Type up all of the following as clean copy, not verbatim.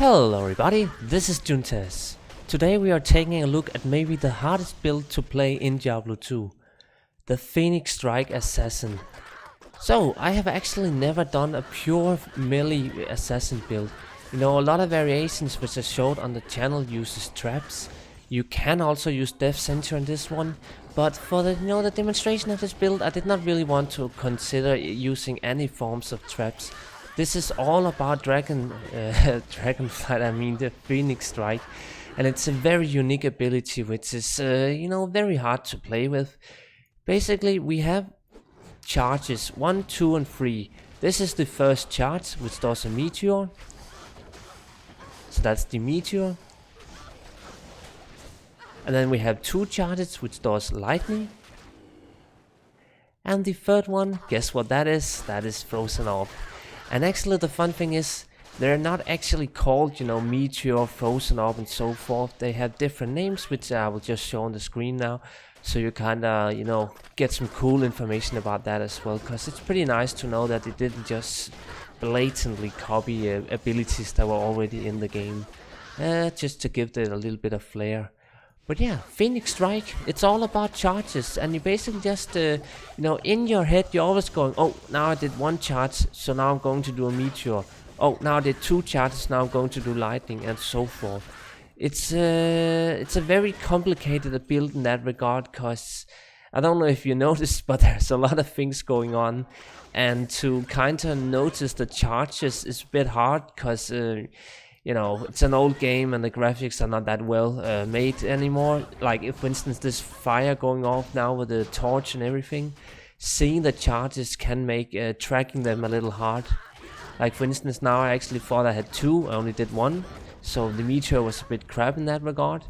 Hello everybody, this is Juntes. Today we are taking a look at maybe the hardest build to play in Diablo 2, the Phoenix Strike Assassin. So, I have actually never done a pure melee assassin build. You know, a lot of variations which I showed on the channel uses traps. You can also use Death Sentry on this one, but for the the demonstration of this build I did not really want to consider using any forms of traps. This is all about Dragonflight, I mean the Phoenix Strike, and it's a very unique ability which is very hard to play with. Basically we have charges 1, 2 and 3. This is the first charge which does a meteor, so that's the meteor. And then we have 2 charges which does lightning. And the third one, guess what that is? That is frozen orb. And actually the fun thing is, they're not actually called, meteor, frozen orb and so forth. They have different names which I will just show on the screen now. So you kinda, get some cool information about that as well. Because it's pretty nice to know that they didn't just blatantly copy abilities that were already in the game. Just to give it a little bit of flair. But yeah, Phoenix Strike, it's all about charges, and you basically just, in your head you're always going, oh, now I did 1 charge, so now I'm going to do a meteor. Oh, now I did 2 charges, now I'm going to do lightning, and so forth. It's a very complicated build in that regard, cause I don't know if you noticed, but there's a lot of things going on, and to kinda notice the charges is a bit hard, cause it's an old game and the graphics are not that well made anymore. Like if for instance this fire going off now with the torch and everything, seeing the charges can make tracking them a little hard. Like for instance now I actually thought I had 2, I only did 1, so the meteor was a bit crap in that regard.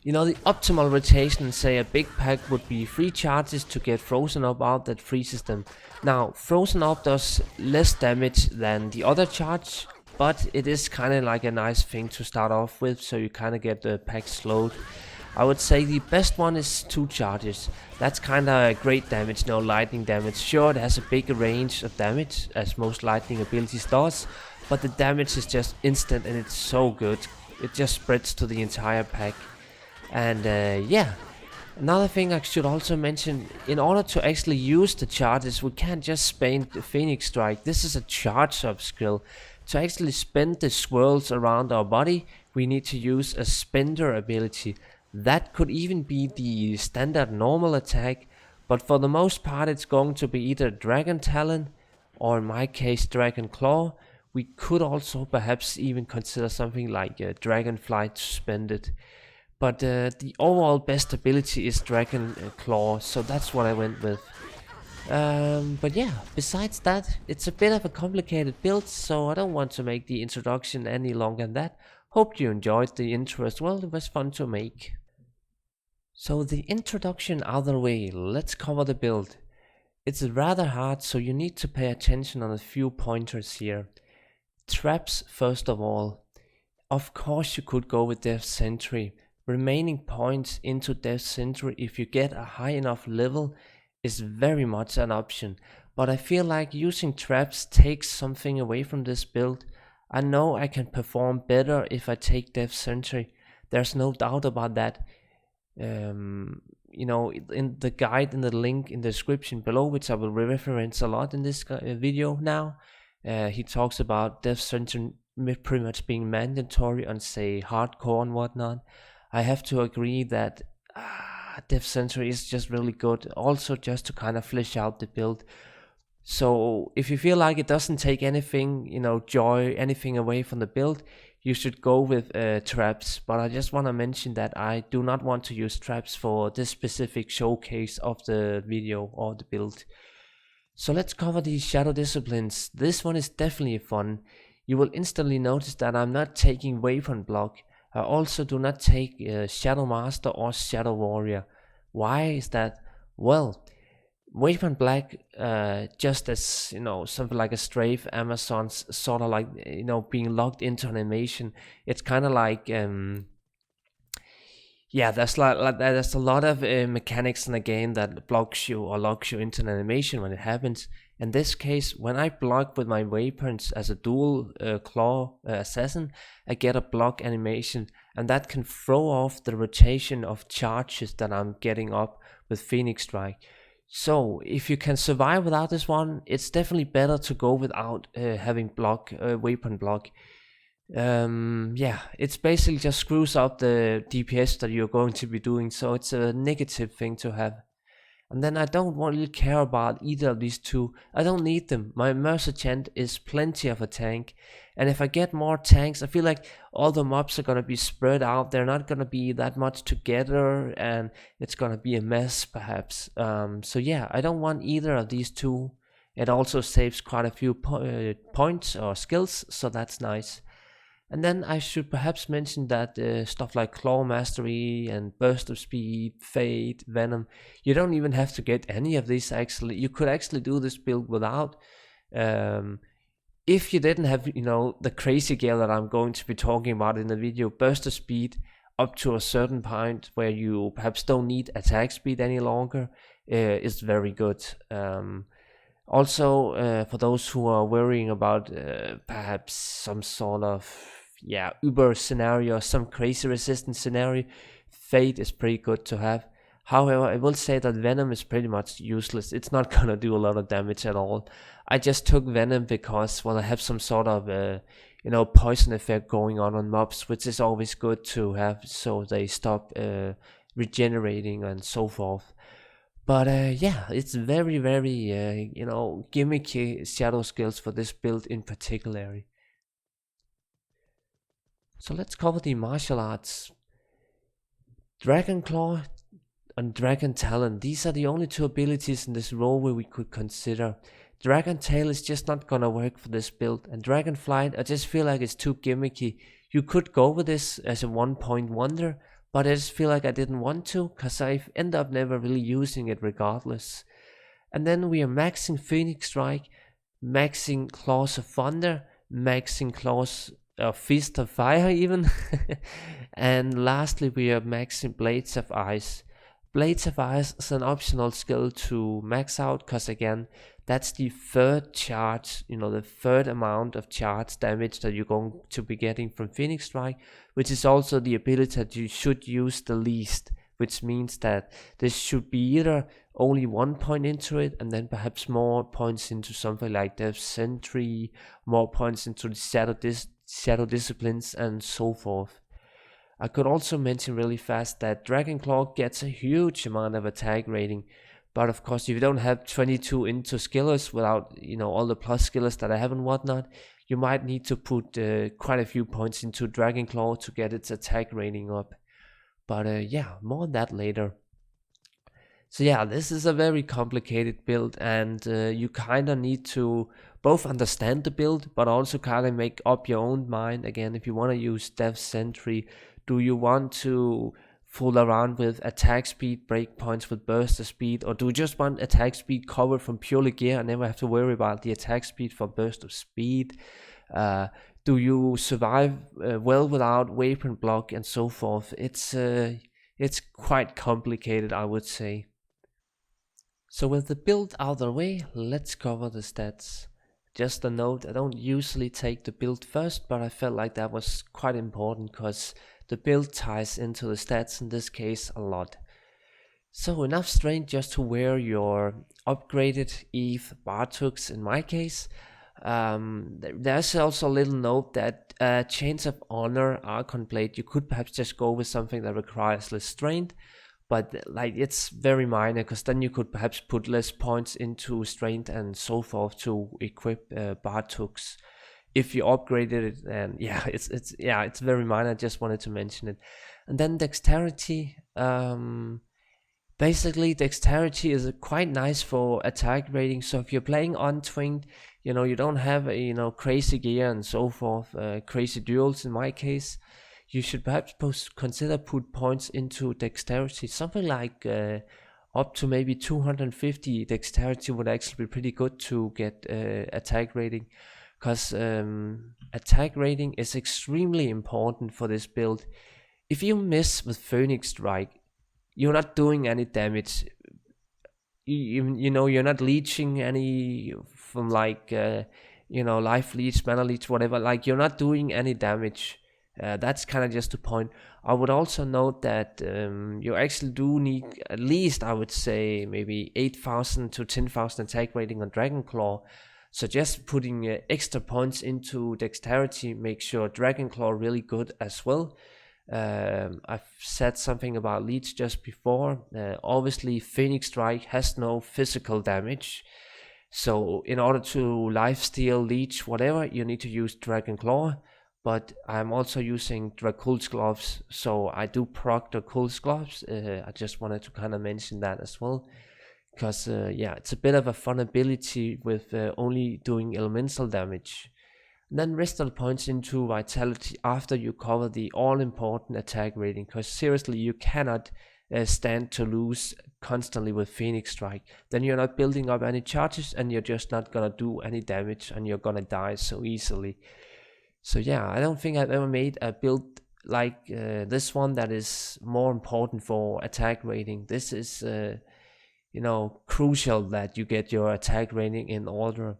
The optimal rotation, say a big pack, would be 3 charges to get frozen orb out that freezes them. Now frozen orb does less damage than the other charge, but it is kind of like a nice thing to start off with, so you kind of get the pack slowed. I would say the best one is 2 charges. That's kind of great damage, no lightning damage. Sure, it has a big range of damage, as most lightning abilities does, but the damage is just instant and it's so good. It just spreads to the entire pack. And yeah. Another thing I should also mention, in order to actually use the charges, we can't just spam the Phoenix Strike. This is a charge up skill. To actually spend the swirls around our body, we need to use a spender ability. That could even be the standard normal attack, but for the most part it's going to be either Dragon Talon, or in my case Dragon Claw. We could also perhaps even consider something like Dragonflight to spend it. But the overall best ability is Dragon Claw, so that's what I went with. But yeah, besides that, it's a bit of a complicated build, so I don't want to make the introduction any longer than that. Hope you enjoyed the intro as well, it was fun to make. So the introduction out of the way, let's cover the build. It's rather hard, so you need to pay attention on a few pointers here. Traps first of all. Of course you could go with Death Sentry. Remaining points into Death Sentry if you get a high enough level is very much an option, but I feel like using traps takes something away from this build. I know I can perform better if I take Death Sentry, there's no doubt about that. In the guide, in the link in the description below, which I will reference a lot in this video now, he talks about Death Sentry pretty much being mandatory on, say, hardcore and whatnot. I have to agree that Death Sentry is just really good, also just to kind of flesh out the build. So if you feel like it doesn't take anything, anything away from the build, you should go with traps. But I just want to mention that I do not want to use traps for this specific showcase of the video or the build. So let's cover the Shadow Disciplines. This one is definitely fun. You will instantly notice that I'm not taking Weapon Block. I also do not take Shadow Master or Shadow Warrior. Why is that? Well, Weapon Black, just as something like a Strafe Amazon's sort of like being locked into an animation. It's kind of like there's there's a lot of mechanics in the game that blocks you or locks you into an animation when it happens. In this case, when I block with my weapons as a dual claw assassin, I get a block animation, and that can throw off the rotation of charges that I'm getting up with Phoenix Strike. So if you can survive without this one, it's definitely better to go without having weapon block. Yeah, it's basically just screws up the DPS that you're going to be doing, so it's a negative thing to have. And then I don't really care about either of these two. I don't need them. My Merc is plenty of a tank, and if I get more tanks, I feel like all the mobs are gonna be spread out. They're not gonna be that much together, and it's gonna be a mess perhaps. So yeah, I don't want either of these two. It also saves quite a few points or skills, so that's nice. And then I should perhaps mention that stuff like Claw Mastery and Burst of Speed, Fade, Venom, you don't even have to get any of these actually. You could actually do this build without. If you didn't have, the crazy gear that I'm going to be talking about in the video, Burst of Speed up to a certain point where you perhaps don't need attack speed any longer is very good. Also, for those who are worrying about perhaps some sort of Uber scenario, some crazy resistance scenario, Fate is pretty good to have. However, I will say that Venom is pretty much useless. It's not gonna do a lot of damage at all. I just took Venom because, well, I have some sort of poison effect going on mobs, which is always good to have, so they stop regenerating and so forth. But yeah, it's very, very gimmicky shadow skills for this build in particular. So let's cover the martial arts. Dragon Claw and Dragon Talon, these are the only two abilities in this role where we could consider. Dragon Tail is just not gonna work for this build, and Dragon Flight, I just feel like it's too gimmicky. You could go with this as a 1-point wonder, but I just feel like I didn't want to, cause I end up never really using it regardless. And then we are maxing Phoenix Strike, maxing Claws of Thunder, maxing Claws of Fist of Fire even, and lastly we are maxing Blades of Ice. Blades of Ice is an optional skill to max out, cause again, that's the third charge, the third amount of charge damage that you're going to be getting from Phoenix Strike, which is also the ability that you should use the least, which means that this should be either only 1 point into it, and then perhaps more points into something like the Sentry, more points into the Shadow Disciplines, and so forth. I could also mention really fast that Dragon Claw gets a huge amount of attack rating, but of course if you don't have 22 into skillers without all the plus skillers that I have and whatnot, you might need to put quite a few points into Dragon Claw to get its attack rating up. But yeah, more on that later. So yeah, this is a very complicated build, and you kind of need to both understand the build, but also kind of make up your own mind. Again, if you want to use Death Sentry, do you want to fool around with attack speed, breakpoints with burst of speed, or do you just want attack speed covered from purely gear and never have to worry about the attack speed for burst of speed? Do you survive well without weapon block and so forth? It's quite complicated, I would say. So with the build out of the way, let's cover the stats. Just a note, I don't usually take the build first, but I felt like that was quite important because the build ties into the stats in this case a lot. So enough strength just to wear your upgraded ETH Bartooks in my case. There's also a little note that Chains of Honor Archon Blade, you could perhaps just go with something that requires less strength, but like it's very minor, because then you could perhaps put less points into strength and so forth to equip Bartooks if you upgraded it. And yeah, it's very minor. I just wanted to mention it. And then dexterity. Basically, dexterity is quite nice for attack rating. So if you're playing untwinged, you don't have crazy gear and so forth, crazy duels in my case, you should perhaps consider put points into dexterity. Something like up to maybe 250 dexterity would actually be pretty good to get attack rating, because attack rating is extremely important for this build. If you miss with Phoenix Strike, you're not doing any damage. you're not leeching any from like life leech, mana leech, whatever. Like you're not doing any damage. That's kind of just the point. I would also note that you actually do need at least, I would say, maybe 8,000 to 10,000 attack rating on Dragon Claw. So just putting extra points into dexterity makes your Dragon Claw really good as well. I've said something about leech just before. Obviously, Phoenix Strike has no physical damage. So in order to lifesteal, leech, whatever, you need to use Dragon Claw. But I'm also using Dracul's Gloves, so I do proc Dracul's Gloves. I just wanted to kind of mention that as well. Because, it's a bit of a fun ability with only doing elemental damage. And then rest of the points into Vitality after you cover the all-important attack rating. Because seriously, you cannot stand to lose constantly with Phoenix Strike. Then you're not building up any charges and you're just not gonna do any damage and you're gonna die so easily. So yeah, I don't think I've ever made a build like this one that is more important for attack rating. This is crucial that you get your attack rating in order.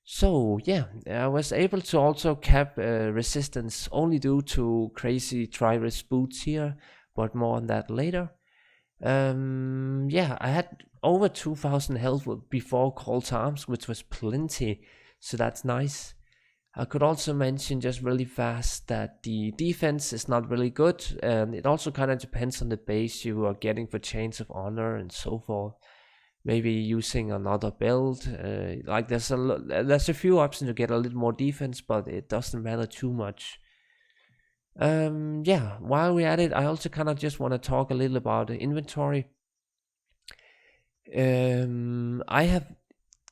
So yeah, I was able to also cap resistance only due to crazy tri-wrist boots here, but more on that later. I had over 2,000 health before Call to Arms, which was plenty, so that's nice. I could also mention just really fast that the defense is not really good, and it also kind of depends on the base you are getting for Chains of Honor and so forth. Maybe using another build, like there's a few options to get a little more defense, but it doesn't matter too much. While we're at it, I also kind of just want to talk a little about the inventory. I have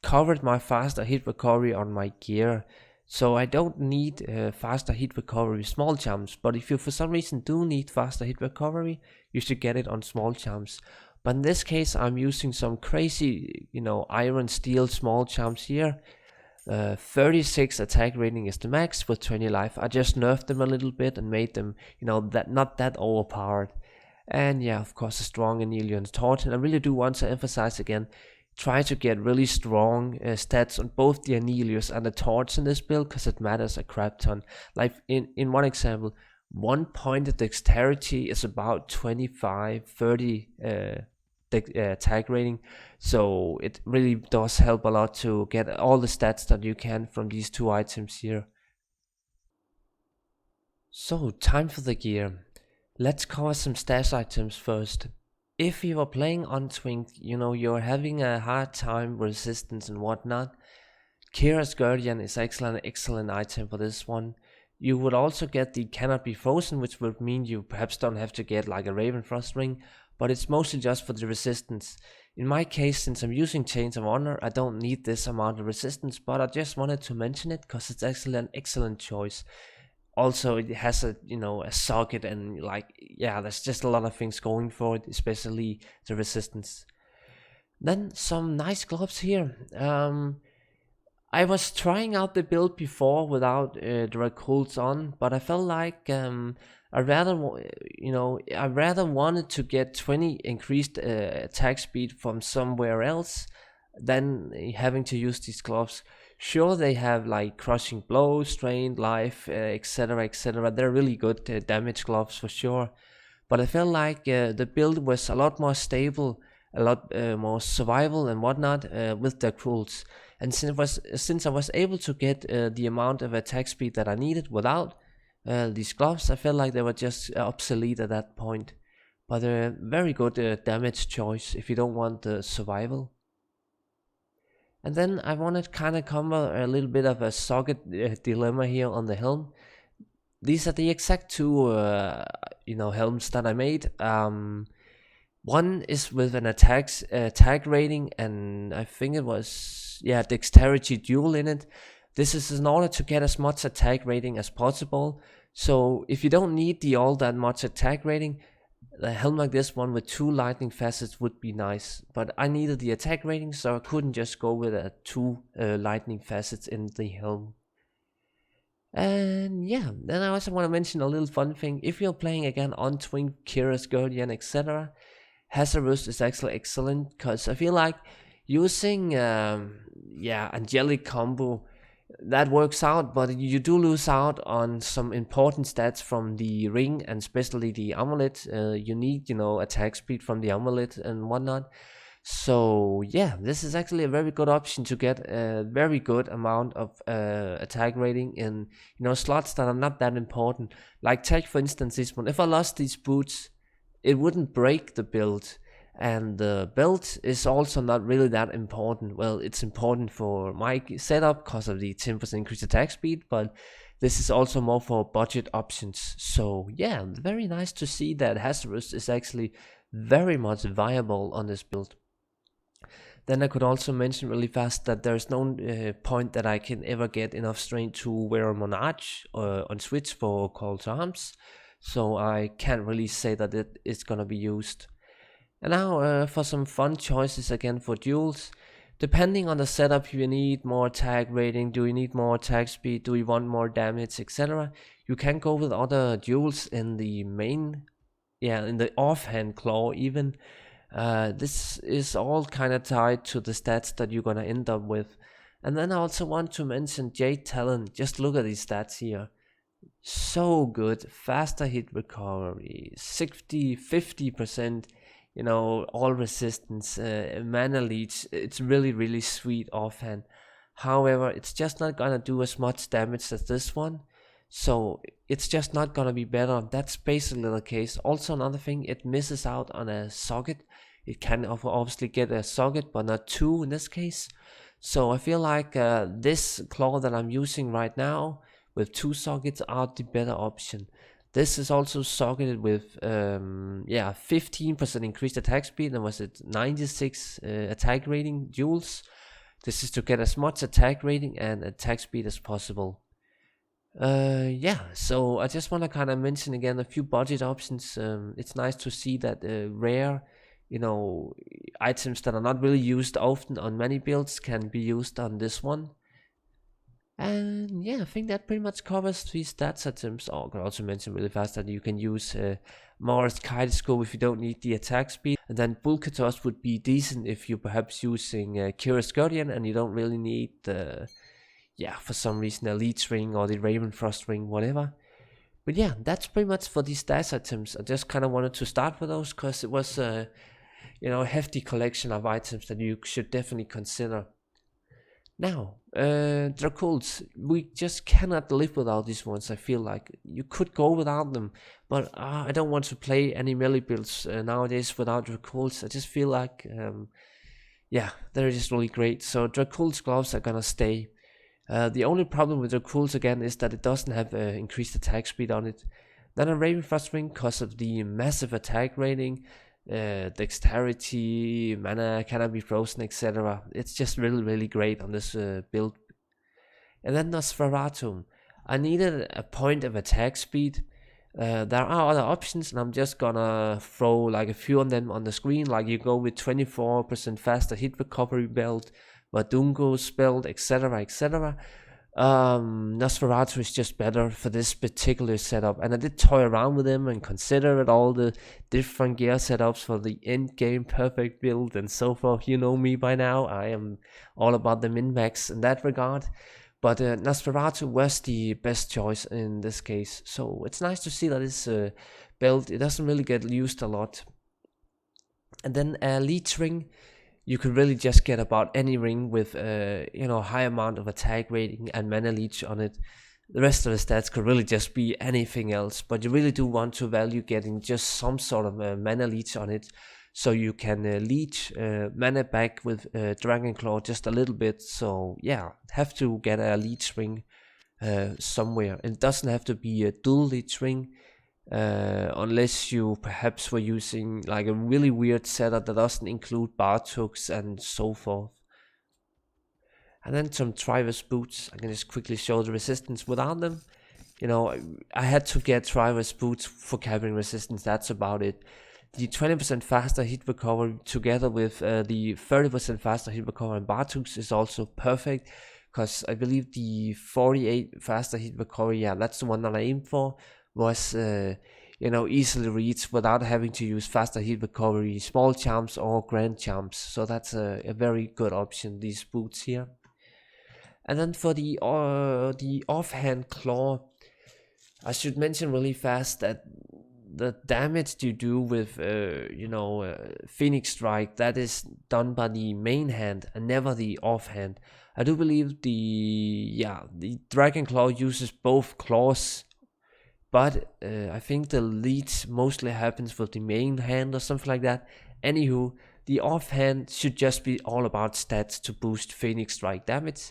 covered my faster hit recovery on my gear, so I don't need faster hit recovery small charms, but if you for some reason do need faster hit recovery, you should get it on small charms. But in this case, I'm using some crazy, iron steel small charms here. 36 attack rating is the max with 20 life. I just nerfed them a little bit and made them, not that overpowered. And yeah, of course, a strong Anilion's Torch. And I really do want to emphasize again, try to get really strong stats on both the Anilius and the Torch in this build, because it matters a crap ton. Like in one example, 1 point of dexterity is about 25-30 attack rating, so it really does help a lot to get all the stats that you can from these two items here. So time for the gear. Let's cover some stash items first. If you are playing on Twink, you're having a hard time with resistance and whatnot, Kira's Guardian is excellent item for this one. You would also get the Cannot Be Frozen, which would mean you perhaps don't have to get like a Ravenfrost ring, but it's mostly just for the resistance. In my case, since I'm using Chains of Honor, I don't need this amount of resistance, but I just wanted to mention it because it's actually an excellent choice. Also, it has a socket and there's just a lot of things going for it, especially the resistance. Then some nice gloves here. I was trying out the build before without Dracul's on, but I felt like I rather wanted to get 20 increased attack speed from somewhere else than having to use these gloves. Sure, they have like crushing blow, strain, life, etc, etc. They're really good damage gloves for sure, but I felt like the build was a lot more stable, a lot more survival and whatnot with the Dracul's. And since I was able to get the amount of attack speed that I needed without these gloves, I felt like they were just obsolete at that point. But a very good damage choice if you don't want the survival. And then I want to kind of cover a little bit of a socket dilemma here on the helm. These are the exact two helms that I made. One is with an attack rating, and I think it was dexterity dual in it. This is in order to get as much attack rating as possible. So if you don't need the all that much attack rating, a helm like this one with 2 lightning facets would be nice. But I needed the attack rating, so I couldn't just go with 2 lightning facets in the helm. And yeah, then I also want to mention a little fun thing. If you're playing again on Twink, Kira's Guardian, etc., Hazardous is actually excellent, because I feel like using angelic combo, that works out, but you do lose out on some important stats from the ring, and especially the amulet. You need, attack speed from the amulet and whatnot. So yeah, this is actually a very good option to get a very good amount of attack rating in slots that are not that important. Like take for instance this one. If I lost these boots, it wouldn't break the build, and the build is also not really that important. Well, it's important for my setup because of the 10% increased attack speed, but this is also more for budget options. So yeah, very nice to see that Hazardous is actually very much viable on this build. Then I could also mention really fast that there's no point that I can ever get enough strength to wear a Monarch on Switch for Call to Arms, so I can't really say that it is gonna be used. And now for some fun choices again for duels. Depending on the setup, you need more attack rating, do you need more attack speed, do you want more damage, etc. You can go with other duels in the main, in the offhand claw even. This is all kind of tied to the stats that you're gonna end up with. And then I also want to mention Jade Talon. Just look at these stats here. So good. Faster hit recovery, 50%, all resistance, mana leech. It's really sweet offhand. However, it's just not gonna do as much damage as this one, so it's just not gonna be better. That's basically the case. Also another thing, it misses out on a socket. It can obviously get a socket, but not two in this case. So I feel like this claw that I'm using right now with 2 sockets are the better option. This is also socketed with 15% increased attack speed, and was it 96 attack rating joules. This is to get as much attack rating and attack speed as possible. So I just want to kind of mention again a few budget options. It's nice to see that rare items that are not really used often on many builds can be used on this one. And yeah, I think that pretty much covers these stats items. I could also mention really fast that you can use Mars Kaleidoscope if you don't need the attack speed. And then Bulkatos would be decent if you're perhaps using Curious Guardian and you don't really need the, for some reason, a Leech Ring or the Ravenfrost Ring, whatever. But yeah, that's pretty much for these stats items. I just kind of wanted to start with those because it was a hefty collection of items that you should definitely consider. Now, Draculs, we just cannot live without these ones. I feel like you could go without them, but I don't want to play any melee builds nowadays without Draculs. I just feel like, they're just really great. So Dracul's gloves are gonna stay. The only problem with Draculs again is that it doesn't have increased attack speed on it. Then a Ravenfrost Ring because of the massive attack rating. Dexterity, mana cannot be frozen, etc. It's just really great on this build. And then Nosferatu. I needed a point of attack speed. There are other options, and I'm just gonna throw like a few of them on the screen. Like you go with 24% faster hit recovery belt, Vadungo's belt, etc. Nosferatu is just better for this particular setup, and I did toy around with them and considered all the different gear setups for the end game perfect build and so forth. You know me by now, I am all about the min-max in that regard, but Nosferatu was the best choice in this case. So it's nice to see that this build, it doesn't really get used a lot. And then a Leech Ring. You could really just get about any ring with high amount of attack rating and mana leech on it. The rest of the stats could really just be anything else, but you really do want to value getting just some sort of mana leech on it, so you can leech mana back with Dragon Claw just a little bit. So yeah, have to get a leech ring somewhere. It doesn't have to be a dual leech ring. Unless you perhaps were using like a really weird setup that doesn't include Bartooks and so forth. And then some Triver's boots. I can just quickly show the resistance without them. I had to get Triver's boots for capping resistance, that's about it. The 20% faster hit recovery together with the 30% faster hit recovery on Bartooks is also perfect, because I believe the 48 faster hit recovery, that's the one that I aimed for, was you know, easily reach without having to use faster hit recovery, small jumps or grand jumps. So that's a very good option, these boots here. And then for the offhand claw, I should mention really fast that the damage you do with Phoenix Strike, that is done by the main hand and never the offhand. I do believe the Dragon Claw uses both claws, but I think the lead mostly happens with the main hand or something like that. Anywho, the offhand should just be all about stats to boost Phoenix Strike damage.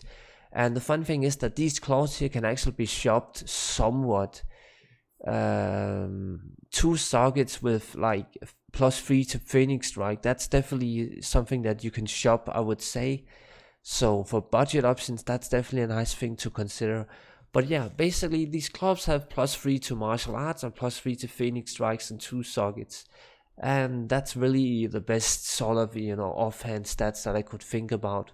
And the fun thing is that these claws here can actually be shopped somewhat. 2 sockets with like +3 to Phoenix Strike, that's definitely something that you can shop, I would say. So for budget options, that's definitely a nice thing to consider. But yeah, basically these clubs have +3 to martial arts and +3 to Phoenix Strikes and 2 sockets. And that's really the best sort of, offhand stats that I could think about.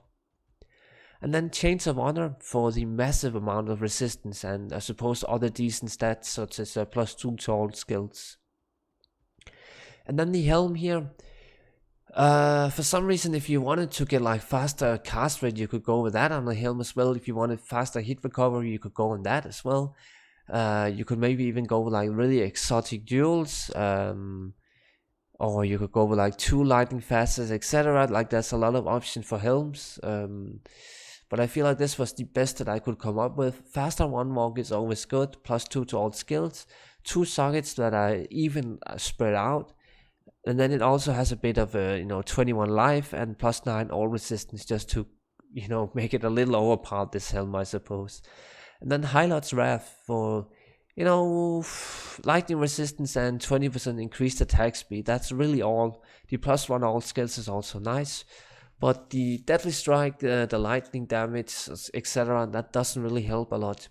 And then Chains of Honor for the massive amount of resistance and I suppose other decent stats such as +2 to all skills. And then the helm here, for some reason if you wanted to get like faster cast rate, you could go with that on the helm as well. If you wanted faster hit recovery, you could go on that as well. You could maybe even go with like really exotic duels, or you could go with like 2 lightning facets, etc. Like there's a lot of options for helms. But I feel like this was the best that I could come up with. Faster one walk is always good, +2 to all skills, 2 sockets that are even spread out, and then it also has a bit of 21 life and +9 all resistance, just to make it a little overpowered, this helm, I suppose. And then Highlight's Wrath for lightning resistance and 20% increased attack speed. That's really all. The +1 all skills is also nice. But the Deadly Strike, the lightning damage, etc., that doesn't really help a lot.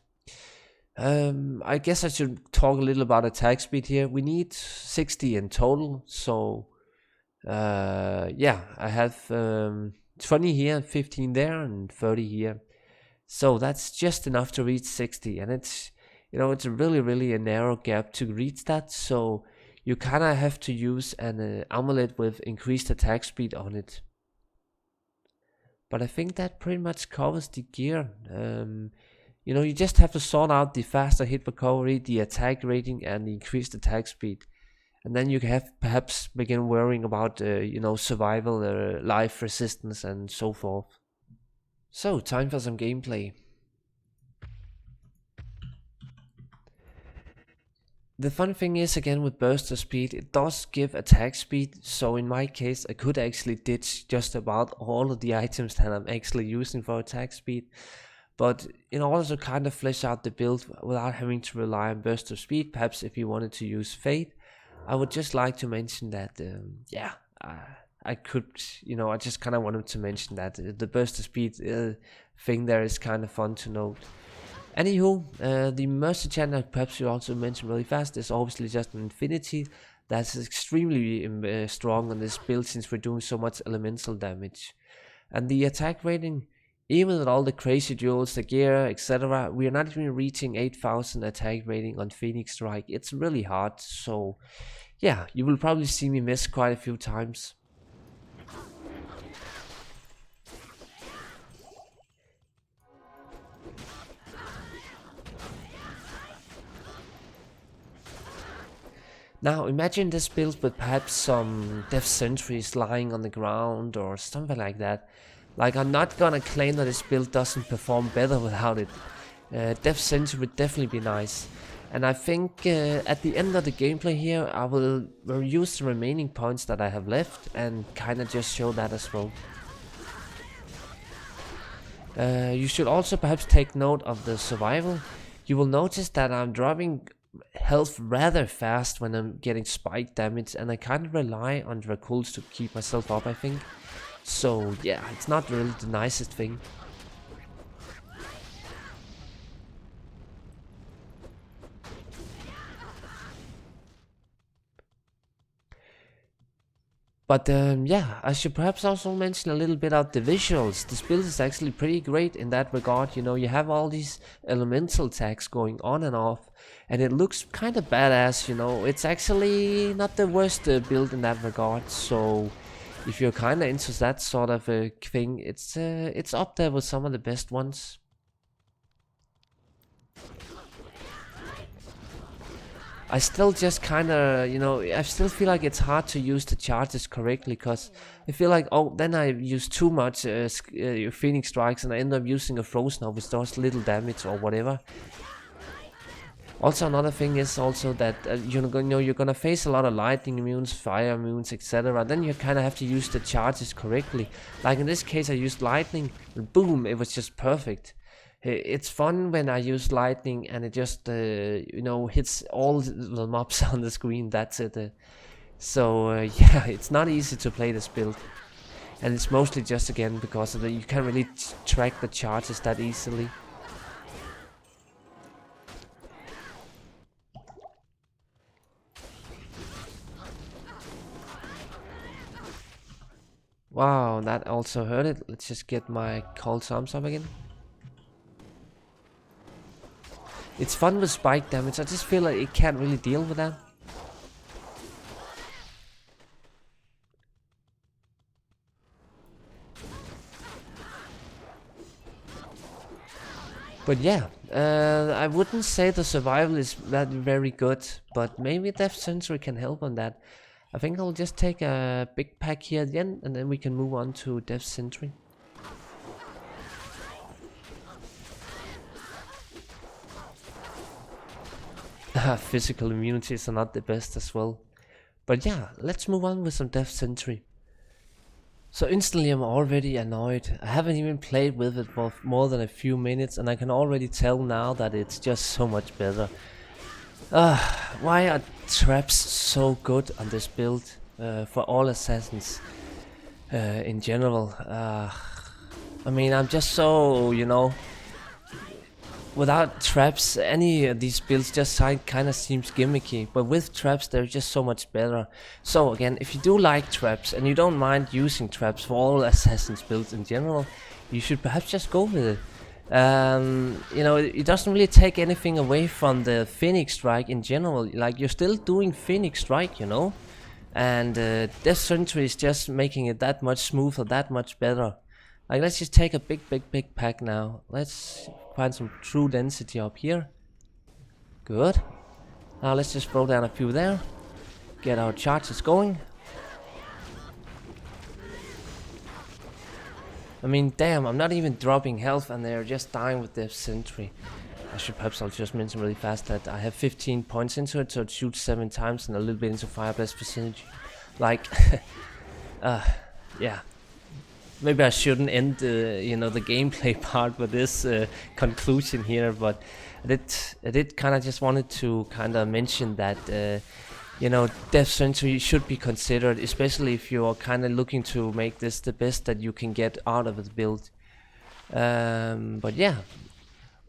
I guess I should talk a little about attack speed here. We need 60 in total, so I have 20 here, 15 there, and 30 here. So that's just enough to reach 60, and it's it's really a narrow gap to reach that. So you kind of have to use an amulet with increased attack speed on it. But I think that pretty much covers the gear. You just have to sort out the faster hit recovery, the attack rating, and the increased attack speed. And then you can perhaps begin worrying about, survival, life resistance, and so forth. So, time for some gameplay. The fun thing is, again, with burster speed, it does give attack speed, so in my case I could actually ditch just about all of the items that I'm actually using for attack speed. But in order to kind of flesh out the build without having to rely on burster speed, perhaps if you wanted to use Fate, I would just like to mention that, I could, I just kind of wanted to mention that the burster speed thing there is kind of fun to note. Anywho, the Mercy channel, perhaps you also mention really fast, is obviously just an infinity. That's extremely strong on this build since we're doing so much elemental damage. And the attack rating, even with all the crazy duels, the gear, etc., we are not even reaching 8000 attack rating on Phoenix Strike. It's really hard, so yeah, you will probably see me miss quite a few times. Now imagine this build with perhaps some death sentries lying on the ground or something like that. Like, I'm not gonna claim that this build doesn't perform better without it. Death sentry would definitely be nice. And I think at the end of the gameplay here I will use the remaining points that I have left and kinda just show that as well. You should also perhaps take note of the survival. You will notice that I'm dropping health rather fast when I'm getting spike damage, and I kind of rely on Draculs to keep myself up, I think. So yeah, it's not really the nicest thing. But yeah, I should perhaps also mention a little bit about the visuals. This build is actually pretty great in that regard. You know, you have all these elemental attacks going on and off, and it looks kind of badass. You know, it's actually not the worst build in that regard. So, if you're kind of into that sort of thing, it's up there with some of the best ones. I still just kind of, you know, I still feel like it's hard to use the charges correctly because I feel like, oh, then I use too much Phoenix Strikes and I end up using a Frozen which does little damage or whatever. Also, another thing is also that you're gonna face a lot of lightning immunes, fire immunes, etc. Then you kind of have to use the charges correctly. Like in this case, I used lightning, and boom, it was just perfect. It's fun when I use lightning and it just hits all the mobs on the screen. That's it. Yeah, it's not easy to play this build, and it's mostly just again because of you can't really track the charges that easily. Wow, that also hurt it. Let's just get my cold arms up again. It's fun with spike damage. I just feel like it can't really deal with that. But yeah, I wouldn't say the survival is that very good, but maybe Death Sentry can help on that. I think I'll just take a big pack here at the end, and then we can move on to Death Sentry. Physical immunities are not the best as well. But yeah, let's move on with some Death Sentry. So instantly I'm already annoyed. I haven't even played with it for more than a few minutes and I can already tell now that it's just so much better. Why are traps so good on this build for all assassins in general? I mean, I'm just so, without traps, any of these builds just kind of seems gimmicky, but with traps they're just so much better. So again, if you do like traps and you don't mind using traps for all Assassin's builds in general, you should perhaps just go with it. It doesn't really take anything away from the Phoenix Strike in general. Like, you're still doing Phoenix Strike, and Death Sentry is just making it that much smoother, that much better. Like, let's just take a big pack now. Let's find some true density up here. Good. Now let's just throw down a few there. Get our charges going. I mean, damn, I'm not even dropping health and they're just dying with their sentry. I'll just mention really fast that I have 15 points into it, so it shoots 7 times and a little bit into fire blast percentage. Like, yeah. Maybe I shouldn't end the gameplay part with this conclusion here, but I did kind of just wanted to kind of mention that Death Sentry should be considered, especially if you are kind of looking to make this the best that you can get out of the build. But yeah,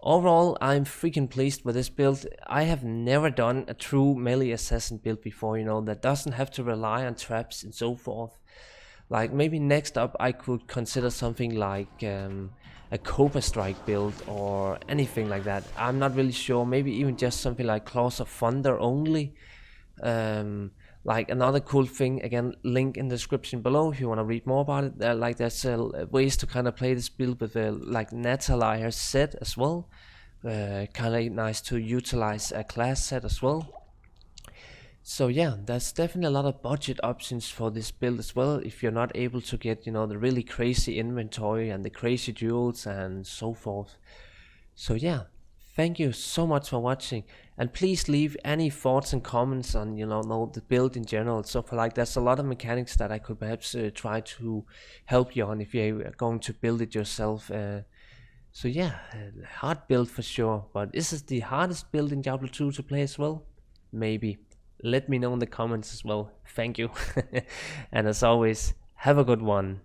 overall I'm freaking pleased with this build. I have never done a true melee assassin build before, that doesn't have to rely on traps and so forth. Like, maybe next up I could consider something like a Cobra Strike build or anything like that. I'm not really sure. Maybe even just something like Claws of Thunder only. Like, another cool thing, again, link in the description below if you want to read more about it. There's ways to kind of play this build with like Natalia set as well. Kind of nice to utilize a class set as well. So yeah, there's definitely a lot of budget options for this build as well, if you're not able to get, the really crazy inventory and the crazy duels and so forth. So yeah, thank you so much for watching, and please leave any thoughts and comments on, the build in general. So there's a lot of mechanics that I could perhaps try to help you on if you're going to build it yourself. So yeah, hard build for sure, but is this the hardest build in Diablo 2 to play as well? Maybe. Let me know in the comments as well. Thank you. And as always, have a good one.